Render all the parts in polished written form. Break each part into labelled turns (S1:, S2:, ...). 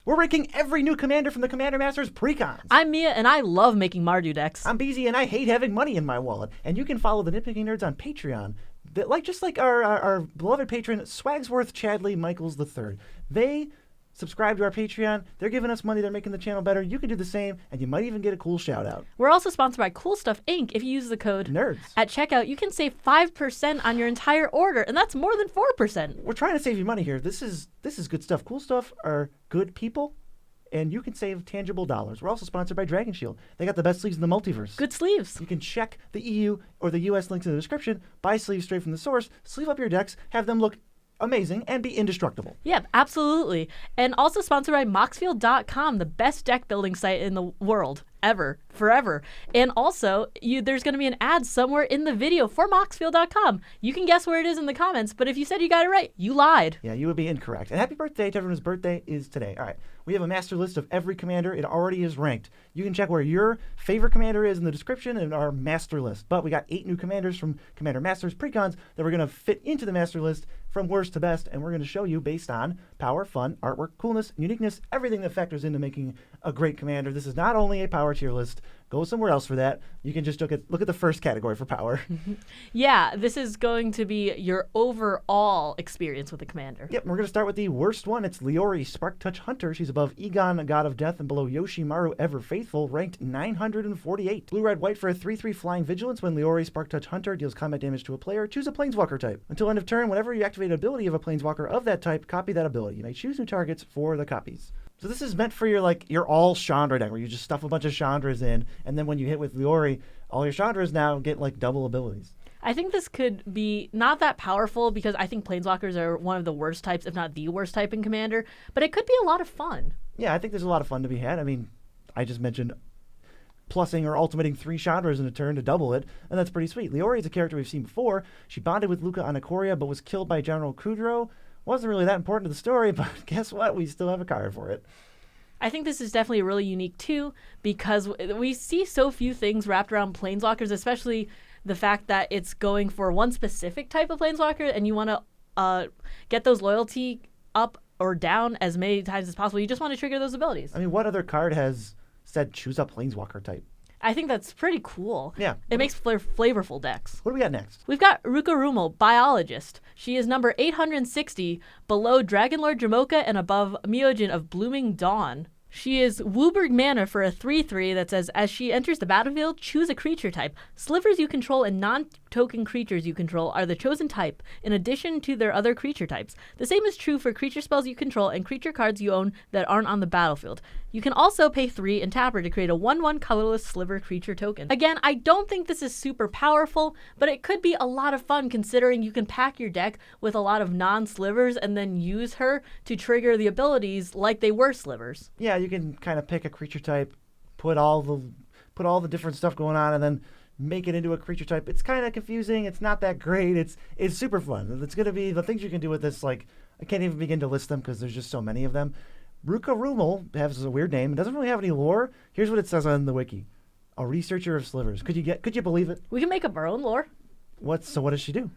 S1: We're ranking every new commander from the Commander Masters Precons.
S2: I'm Mia, and I love making Mardu decks.
S1: I'm BZ, and I hate having money in my wallet. And you can follow the Nitpicking Nerds on Patreon. Just like our beloved patron, Swagsworth Chadley Michaels III. They subscribe to our Patreon. They're giving us money. They're making the channel better. You can do the same, and you might even get a cool shout-out.
S2: We're also sponsored by Cool Stuff Inc. If you use the code
S1: NERDS.
S2: At checkout, you can save 5% on your entire order, and that's more than 4%.
S1: We're trying to save you money here. This is good stuff. Cool Stuff are good people, and you can save tangible dollars. We're also sponsored by Dragon Shield. They got the best sleeves in the multiverse.
S2: Good sleeves.
S1: You can check the EU or the US links in the description, buy sleeves straight from the source, sleeve up your decks, have them look amazing, and be indestructible.
S2: Yeah, absolutely. And also sponsored by Moxfield.com, the best deck building site in the world, ever, forever. And also, there's going to be an ad somewhere in the video for Moxfield.com. You can guess where it is in the comments, but if you said you got it right, you lied.
S1: Yeah, you would be incorrect. And happy birthday to everyone whose birthday is today. All right, we have a master list of every commander. It already is ranked. You can check where your favorite commander is in the description in our master list. But we got 8 new commanders from Commander Masters Precons that we're going to fit into the master list from worst to best, and we're going to show you based on power, fun, artwork, coolness, uniqueness, everything that factors into making a great commander. This is not only a power tier list. Go somewhere else for that. You can just look at the first category for power.
S2: Yeah, this is going to be your overall experience with the commander.
S1: Yep, we're going to start with the worst one. It's Leori, Spark Touch Hunter. She's above Egon, God of Death, and below Yoshimaru, Ever Faithful, ranked 948. Blue, red, white for a 3/3 flying vigilance. When Leori, Spark Touch Hunter deals combat damage to a player, choose a Planeswalker type. Until end of turn, whenever you activate an ability of a Planeswalker of that type, copy that ability. You may choose new targets for the copies. So this is meant for your all Chandra deck, where you just stuff a bunch of Chandras in, and then when you hit with Leori, all your Chandras now get double abilities.
S2: I think this could be not that powerful because I think Planeswalkers are one of the worst types, if not the worst type in Commander, but it could be a lot of fun.
S1: Yeah, I think there's a lot of fun to be had. I mean, I just mentioned plussing or ultimating 3 Chandras in a turn to double it, and that's pretty sweet. Leori is a character we've seen before. She bonded with Luca on Ikoria, but was killed by General Kudrow. Wasn't really that important to the story, but guess what? We still have a card for it.
S2: I think this is definitely really unique, too, because we see so few things wrapped around Planeswalkers, especially the fact that it's going for one specific type of Planeswalker, and you want to get those loyalty up or down as many times as possible. You just want to trigger those abilities.
S1: I mean, what other card has said choose a Planeswalker type?
S2: I think that's pretty cool.
S1: Yeah.
S2: It makes flavorful decks.
S1: What do we got next?
S2: We've got Ruka Rumel, Biologist. She is number 860, below Dragonlord Jamoka and above Myojin of Blooming Dawn. She is Wooburg mana for a 3/3 that says, as she enters the battlefield, choose a creature type. Slivers you control and non-token creatures you control are the chosen type, in addition to their other creature types. The same is true for creature spells you control and creature cards you own that aren't on the battlefield. You can also pay 3 and tap her to create a 1/1 colorless sliver creature token. Again, I don't think this is super powerful, but it could be a lot of fun considering you can pack your deck with a lot of non-slivers and then use her to trigger the abilities like they were slivers.
S1: Yeah, you can kind of pick a creature type, put all the different stuff going on, and then make it into a creature type. It's kind of confusing. It's not that great. It's super fun. It's going to be the things you can do with this. I can't even begin to list them because there's just so many of them. Ruka Rumel has a weird name. It doesn't really have any lore. Here's what it says on the wiki: a researcher of slivers. Could you believe it?
S2: We can make up our own lore.
S1: What does she do?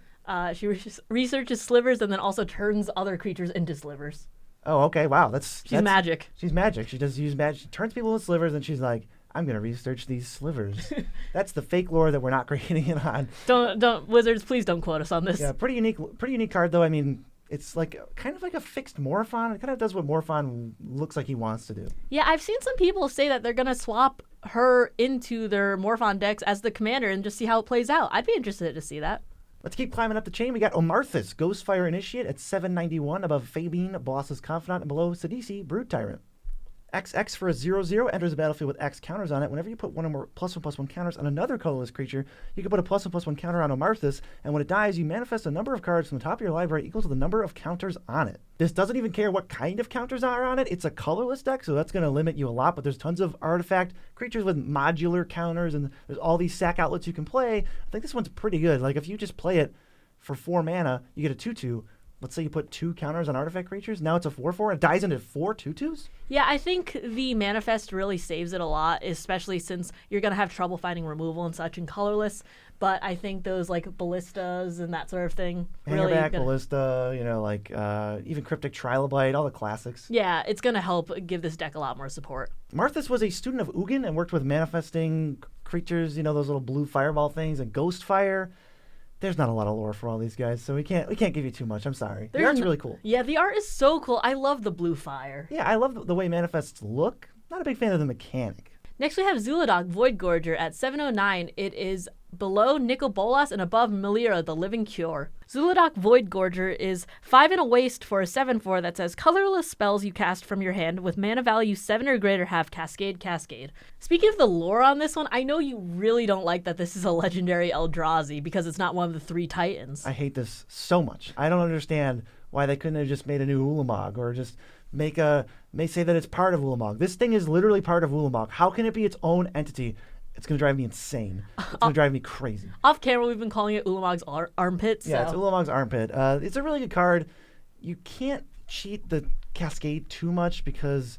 S2: She researches slivers and then also turns other creatures into slivers.
S1: Oh, okay. Wow,
S2: She's magic.
S1: She's magic. She does use magic. She turns people into slivers, and she's like, I'm going to research these slivers. That's the fake lore that we're not creating it on.
S2: Don't Wizards, please don't quote us on this.
S1: Yeah, pretty unique card, though. I mean, it's kind of like a fixed Morphon. It kind of does what Morphon looks like he wants to do.
S2: Yeah, I've seen some people say that they're going to swap her into their Morphon decks as the commander and just see how it plays out. I'd be interested to see that.
S1: Let's keep climbing up the chain. We got Omarthus, Ghostfire Initiate at 791, above Fabine, Boss's Confidant, and below Sidisi, Brood Tyrant. XX for a 0/0 enters the battlefield with X counters on it. Whenever you put one or more +1/+1 counters on another colorless creature, you can put a +1/+1 counter on Omarthus, and when it dies, you manifest a number of cards from the top of your library equal to the number of counters on it. This doesn't even care what kind of counters are on it. It's a colorless deck, so that's going to limit you a lot, but there's tons of artifact creatures with modular counters, and there's all these sack outlets you can play. I think this one's pretty good. If you just play it for 4 mana, you get a 2/2. let's say you put 2 counters on artifact creatures. Now it's a 4/4. It dies into 4 2/2s.
S2: Yeah, I think the manifest really saves it a lot, especially since you're going to have trouble finding removal and such in colorless. But I think those like ballistas and that sort of thing really
S1: Hangerback, Ballista, even Cryptic Trilobite, all the classics.
S2: Yeah, it's going to help give this deck a lot more support.
S1: Marthas was a student of Ugin and worked with manifesting creatures, those little blue fireball things, and Ghost Fire. There's not a lot of lore for all these guys, so we can't give you too much. I'm sorry. The art's really cool.
S2: Yeah, the art is so cool. I love the blue fire.
S1: Yeah, I love the way manifests look. Not a big fan of the mechanic.
S2: Next, we have Zul'Adok Void Gorger at 709. It is below Nicol Bolas and above Melira, the Living Cure. Zul'Adok Void Gorger is 5 and a waste for a 7/4 that says colorless spells you cast from your hand with mana value 7 or greater have Cascade. Speaking of the lore on this one, I know you really don't like that this is a legendary Eldrazi because it's not one of the 3 Titans.
S1: I hate this so much. I don't understand why they couldn't have just made a new Ulamog or just may say that it's part of Ulamog. This thing is literally part of Ulamog. How can it be its own entity? It's going to drive me insane. It's going to drive me crazy.
S2: Off camera, we've been calling it Ulamog's armpit.
S1: Yeah, it's Ulamog's armpit. It's a really good card. You can't cheat the Cascade too much because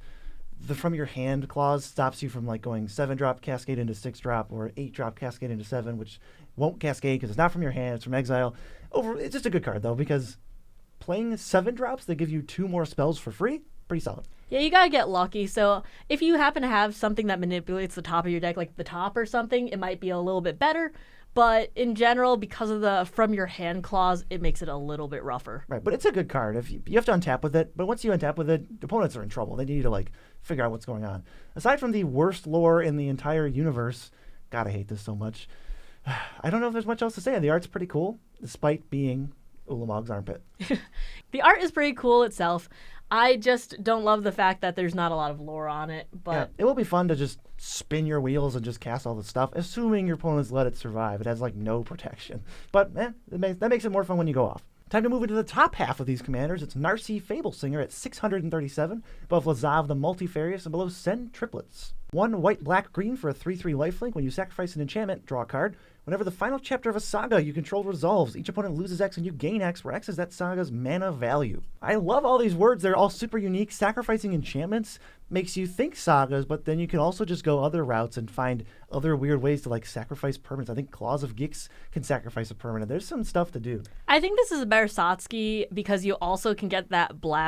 S1: the from your hand clause stops you from like going 7-drop Cascade into 6-drop or 8-drop Cascade into 7, which won't Cascade because it's not from your hand. It's from exile. It's just a good card though because playing 7-drops that give you 2 more spells for free, pretty solid.
S2: Yeah, you gotta get lucky. So if you happen to have something that manipulates the top of your deck, like the top or something, it might be a little bit better. But in general, because of the from your hand clause, it makes it a little bit rougher.
S1: Right, but it's a good card. If you have to untap with it, but once you untap with it, the opponents are in trouble. They need to figure out what's going on. Aside from the worst lore in the entire universe, God, I hate this so much. I don't know if there's much else to say. The art's pretty cool, despite being Ulamog's armpit.
S2: The art is pretty cool itself. I just don't love the fact that there's not a lot of lore on it. But
S1: yeah, it will be fun to just spin your wheels and just cast all the stuff, assuming your opponents let it survive. It has no protection. But that makes it more fun when you go off. Time to move into the top half of these commanders. It's Narcy Fablesinger at 637, above Lazav the Multifarious, and below Send Triplets. 1 white, black, green for a 3/3 lifelink. When you sacrifice an enchantment, draw a card. Whenever the final chapter of a saga you control resolves, each opponent loses X and you gain X, where X is that saga's mana value. I love all these words. They're all super unique. Sacrificing enchantments makes you think sagas, but then you can also just go other routes and find other weird ways to sacrifice permanents. I think Claws of Gix can sacrifice a permanent. There's some stuff to do.
S2: I think this is a better Satsuki because you also can get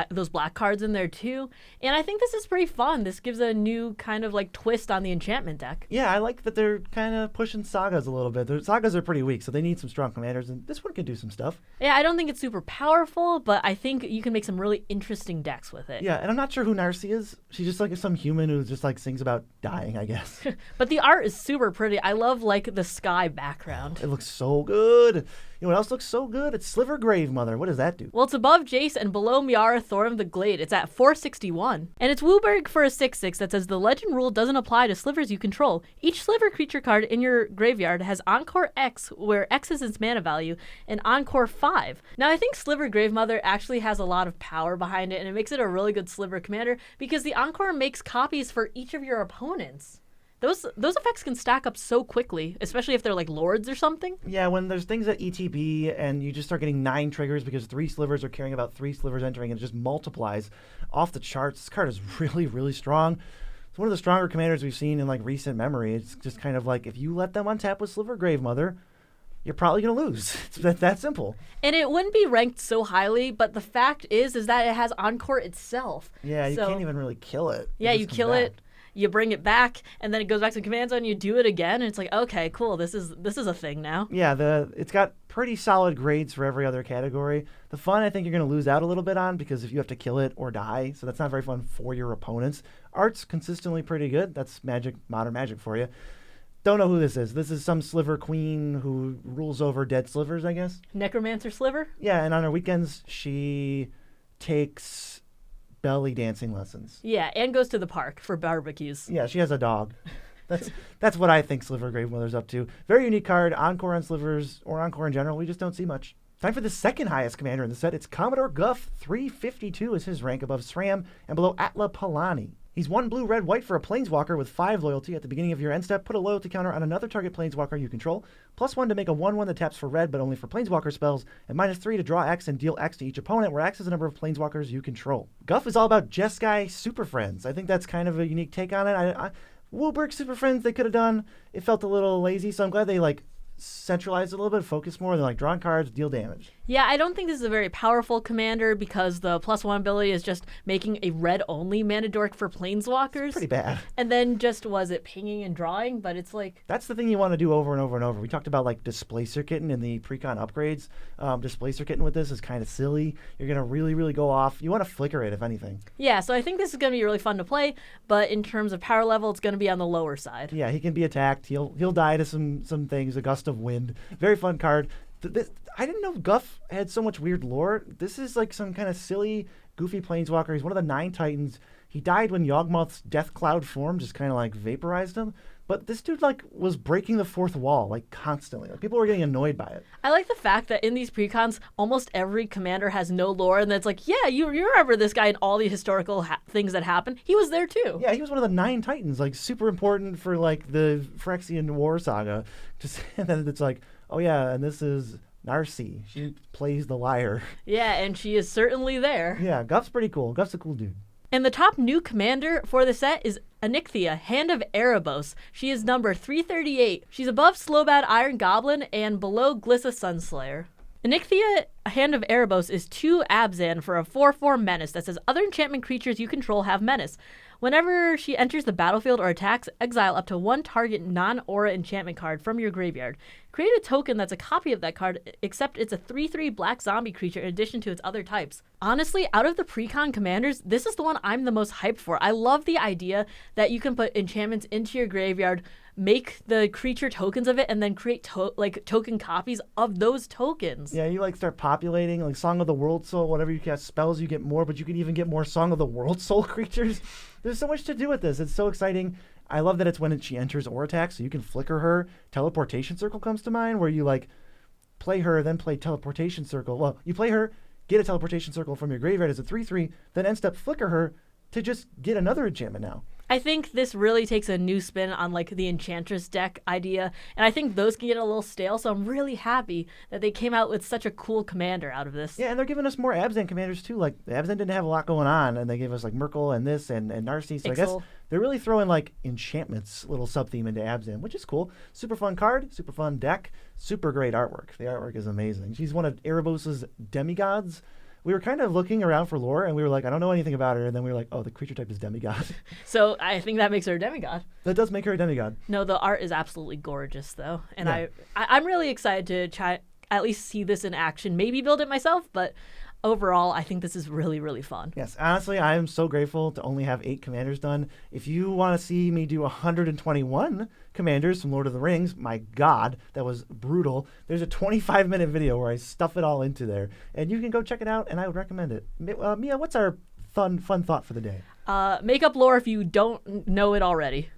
S2: those black cards in there too. And I think this is pretty fun. This gives a new kind of twist on the enchantment deck.
S1: Yeah, I like that they're kind of pushing sagas a little bit. The sagas are pretty weak, so they need some strong commanders, and this one can do some stuff.
S2: Yeah, I don't think it's super powerful, but I think you can make some really interesting decks with it.
S1: Yeah, and I'm not sure who Narcy is. She's just some human who just sings about dying, I guess.
S2: But the art is super pretty. I love the sky background.
S1: It looks so good. You know what else looks so good? It's Sliver Gravemother. What does that do?
S2: Well, it's above Jace and below Miara Thorn of the Glade. It's at 461. And it's Wooburg for a 6/6 that says the legend rule doesn't apply to slivers you control. Each sliver creature card in your graveyard has Encore X, where X is its mana value, and Encore 5. Now, I think Sliver Gravemother actually has a lot of power behind it, and it makes it a really good sliver commander because the Encore makes copies for each of your opponents. Those effects can stack up so quickly, especially if they're lords or something.
S1: Yeah, when there's things at ETB and you just start getting 9 triggers because 3 slivers are carrying about 3 slivers entering and it just multiplies off the charts. This card is really, really strong. It's one of the stronger commanders we've seen in recent memory. It's just kind of if you let them untap with Sliver Gravemother, you're probably going to lose. It's that simple.
S2: And it wouldn't be ranked so highly, but the fact is that it has Encore itself.
S1: Yeah, you can't even really kill it.
S2: Yeah, you kill it. You bring it back, and then it goes back to command zone. You do it again, and it's okay, cool. This is a thing now.
S1: Yeah, it's got pretty solid grades for every other category. The fun, I think you're going to lose out a little bit on because if you have to kill it or die, so that's not very fun for your opponents. Art's consistently pretty good. That's modern magic for you. Don't know who this is. This is some sliver queen who rules over dead slivers, I guess.
S2: Necromancer sliver?
S1: Yeah, and on her weekends, she takes belly dancing lessons.
S2: Yeah, and goes to the park for barbecues.
S1: Yeah, she has a dog. That's what I think Sliver Gravemother's up to. Very unique card. Encore on slivers, or Encore in general. We just don't see much. Time for the second highest commander in the set. It's Commodore Guff. 352 is his rank, above SRAM and below Atla Palani. He's 1 blue, red, white for a Planeswalker with 5 loyalty. At the beginning of your end step, put a loyalty counter on another target Planeswalker you control. +1 to make a 1/1 that taps for red, but only for Planeswalker spells. And -3 to draw X and deal X to each opponent, where X is the number of Planeswalkers you control. Guff is all about Jeskai Super Friends. I think that's kind of a unique take on it. Wooburg Super Friends they could have done. It felt a little lazy, so I'm glad they centralized a little bit, focus more than drawing cards, deal damage.
S2: Yeah, I don't think this is a very powerful commander because the +1 ability is just making a red-only mana dork for Planeswalkers.
S1: It's pretty bad.
S2: And then was it pinging and drawing? But it's
S1: That's the thing you want to do over and over and over. We talked about Displacer Kitten in the Precon upgrades. Displacer Kitten with this is kind of silly. You're going to really, really go off. You want to flicker it, if anything.
S2: Yeah, so I think this is going to be really fun to play, but in terms of power level, it's going to be on the lower side.
S1: Yeah, he can be attacked. He'll die to some things, a gust of wind. Very fun card. I didn't know Guff had so much weird lore. This is some kind of silly, goofy Planeswalker. He's one of the 9 Titans. He died when Yawgmoth's Death Cloud form just kind of vaporized him. But this dude was breaking the 4th wall constantly. People were getting annoyed by it.
S2: I like the fact that in these precons, almost every commander has no lore, and that's yeah, you remember this guy and all the historical things that happened. He was there too.
S1: Yeah, he was one of the 9 Titans, super important for the Phyrexian War Saga. And then it's oh yeah, and this is Narcy. She plays the lyre.
S2: Yeah, and she is certainly there.
S1: Yeah, Guff's pretty cool. Guff's a cool dude.
S2: And the top new commander for the set is Onyxia, Hand of Erebos. She is number 338. She's above Slowbad Iron Goblin and below Glissa Sunslayer. Onyxia, Hand of Erebos is 2 Abzan for a 4/4 menace that says other enchantment creatures you control have menace. Whenever she enters the battlefield or attacks, exile up to 1 target non-aura enchantment card from your graveyard. Create a token that's a copy of that card, except it's a 3/3 black zombie creature in addition to its other types. Honestly, out of the precon commanders, this is the one I'm the most hyped for. I love the idea that you can put enchantments into your graveyard, make the creature tokens of it, and then create token copies of those tokens.
S1: Yeah, you start populating Song of the World Soul. Whenever you cast spells, you get more, but you can even get more Song of the World Soul creatures. There's so much to do with this. It's so exciting. I love that it's when she enters or attacks, so you can flicker her. Teleportation Circle comes to mind, where you play her, then play Teleportation Circle. Well, you play her, get a Teleportation Circle from your graveyard as a 3/3, then end step flicker her to just get another enchantment now.
S2: I think this really takes a new spin on the Enchantress deck idea, and I think those can get a little stale, so I'm really happy that they came out with such a cool commander out of this.
S1: Yeah, and they're giving us more Abzan commanders too. The Abzan didn't have a lot going on, and they gave us Merkle and this and Narcy, so I guess they're really throwing enchantments little sub-theme into Abzan, which is cool. Super fun card, super fun deck, super great artwork. The artwork is amazing. She's one of Erebos' demigods. We were kind of looking around for lore, and we were I don't know anything about her. And then we were oh, the creature type is demigod.
S2: So I think that makes her a demigod.
S1: That does make her a demigod.
S2: No, the art is absolutely gorgeous, though. And
S1: yeah.
S2: I'm really excited to try at least see this in action. Maybe build it myself, but overall, I think this is really, really fun.
S1: Yes, honestly, I am so grateful to only have 8 commanders done. If you want to see me do 121 commanders from Lord of the Rings, my God, that was brutal. There's a 25-minute video where I stuff it all into there, and you can go check it out, and I would recommend it. Mia, what's our fun thought for the day?
S2: Make up lore if you don't know it already.